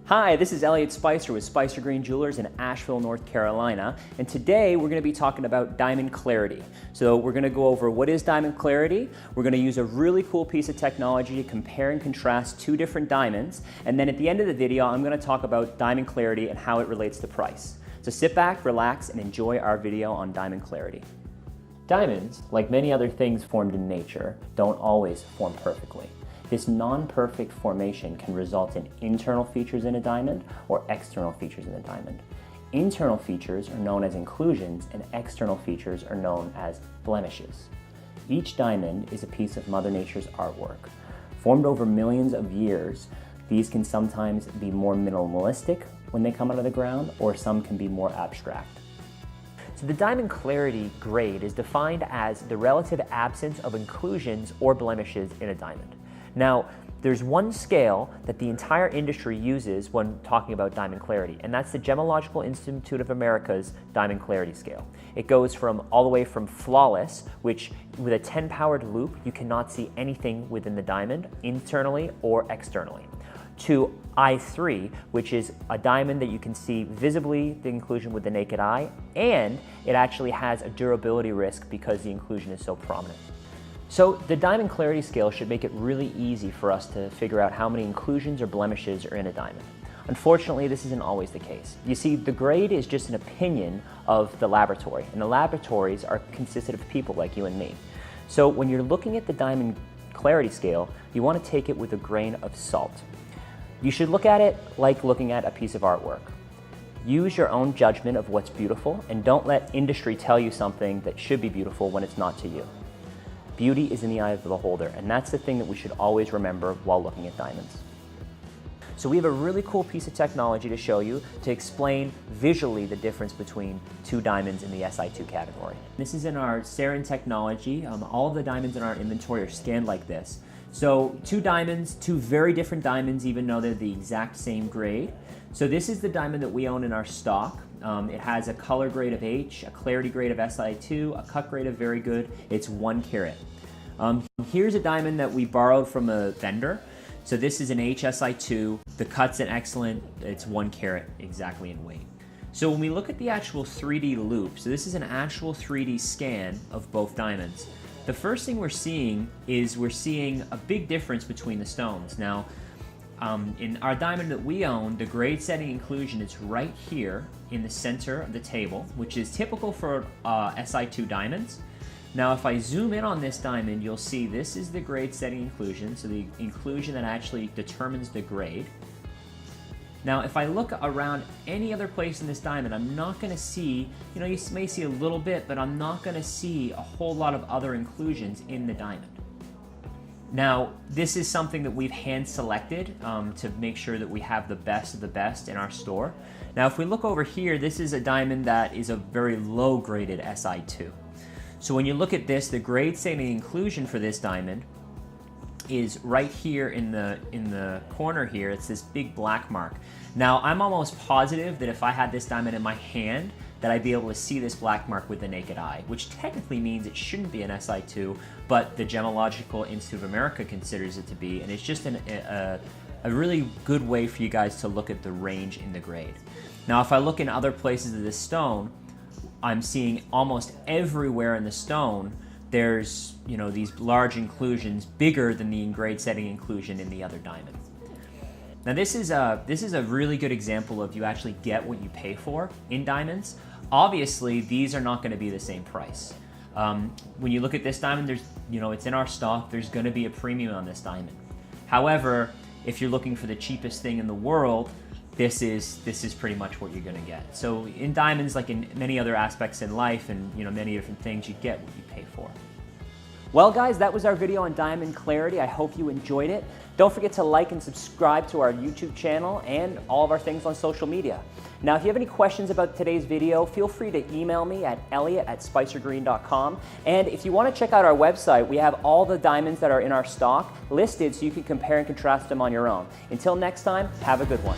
Hi, this is Elliott Spicer with Spicer Greene Jewelers in Asheville, North Carolina, and today we're going to be talking about diamond clarity. So we're going to go over what is diamond clarity, we're going to use a really cool piece of technology to compare and contrast two different diamonds, and then at the end of the video I'm going to talk about diamond clarity and how it relates to price. So sit back, relax, and enjoy our video on diamond clarity. Diamonds, like many other things formed in nature, don't always form perfectly. This non-perfect formation can result in internal features in a diamond or external features in a diamond. Internal features are known as inclusions and external features are known as blemishes. Each diamond is a piece of Mother Nature's artwork. Formed over millions of years, these can sometimes be more minimalistic when they come out of the ground, or some can be more abstract. So the diamond clarity grade is defined as the relative absence of inclusions or blemishes in a diamond. Now, there's one scale that the entire industry uses when talking about diamond clarity, and that's the Gemological Institute of America's diamond clarity scale. It goes from all the way from flawless, which with a 10-powered loop, you cannot see anything within the diamond, internally or externally, to I3, which is a diamond that you can see visibly the inclusion with the naked eye, and it actually has a durability risk because the inclusion is so prominent. So the diamond clarity scale should make it really easy for us to figure out how many inclusions or blemishes are in a diamond. Unfortunately, this isn't always the case. You see, the grade is just an opinion of the laboratory, and the laboratories are consisted of people like you and me. So when you're looking at the diamond clarity scale, you want to take it with a grain of salt. You should look at it like looking at a piece of artwork. Use your own judgment of what's beautiful, and don't let industry tell you something that should be beautiful when it's not to you. Beauty is in the eye of the beholder, and that's the thing that we should always remember while looking at diamonds. So we have a really cool piece of technology to show you to explain visually the difference between two diamonds in the Si2 category. This is in our Sarin technology. All of the diamonds in our inventory are scanned like this. So two diamonds, two very different diamonds, even though they're the exact same grade. So this is the diamond that we own in our stock. It has a color grade of H, a clarity grade of Si2, a cut grade of very good. It's 1 carat. Here's a diamond that we borrowed from a vendor. So this is an HSI2. The cut's an excellent. It's 1 carat exactly in weight. So when we look at the actual 3D loop, so this is an actual 3D scan of both diamonds. The first thing we're seeing is a big difference between the stones. Now, in our diamond that we own, the grade setting inclusion is right here in the center of the table, which is typical for Si2 diamonds. Now if I zoom in on this diamond, you'll see this is the grade setting inclusion, so the inclusion that actually determines the grade. Now if I look around any other place in this diamond, I'm not going to see, you may see a little bit, but I'm not going to see a whole lot of other inclusions in the diamond. Now, this is something that we've hand-selected to make sure that we have the best of the best in our store. Now, if we look over here, this is a diamond that is a very low-graded Si2. So when you look at this, the grade setting inclusion for this diamond is right here in the corner here. It's this big black mark. Now, I'm almost positive that if I had this diamond in my hand, that I'd be able to see this black mark with the naked eye, which technically means it shouldn't be an Si2, but the Gemological Institute of America considers it to be, and it's just a really good way for you guys to look at the range in the grade. Now, if I look in other places of this stone, I'm seeing almost everywhere in the stone, there's these large inclusions bigger than the grade setting inclusion in the other diamond. Now this is a really good example of you actually get what you pay for in diamonds. Obviously, these are not going to be the same price. When you look at this diamond, it's in our stock. There's going to be a premium on this diamond. However, if you're looking for the cheapest thing in the world, this is pretty much what you're going to get. So in diamonds, like in many other aspects in life and many different things, you get what you pay for. Well guys, that was our video on diamond clarity. I hope you enjoyed it. Don't forget to like and subscribe to our YouTube channel and all of our things on social media. Now, if you have any questions about today's video, feel free to email me at elliott@spicergreene.com. And if you want to check out our website, we have all the diamonds that are in our stock listed so you can compare and contrast them on your own. Until next time, have a good one.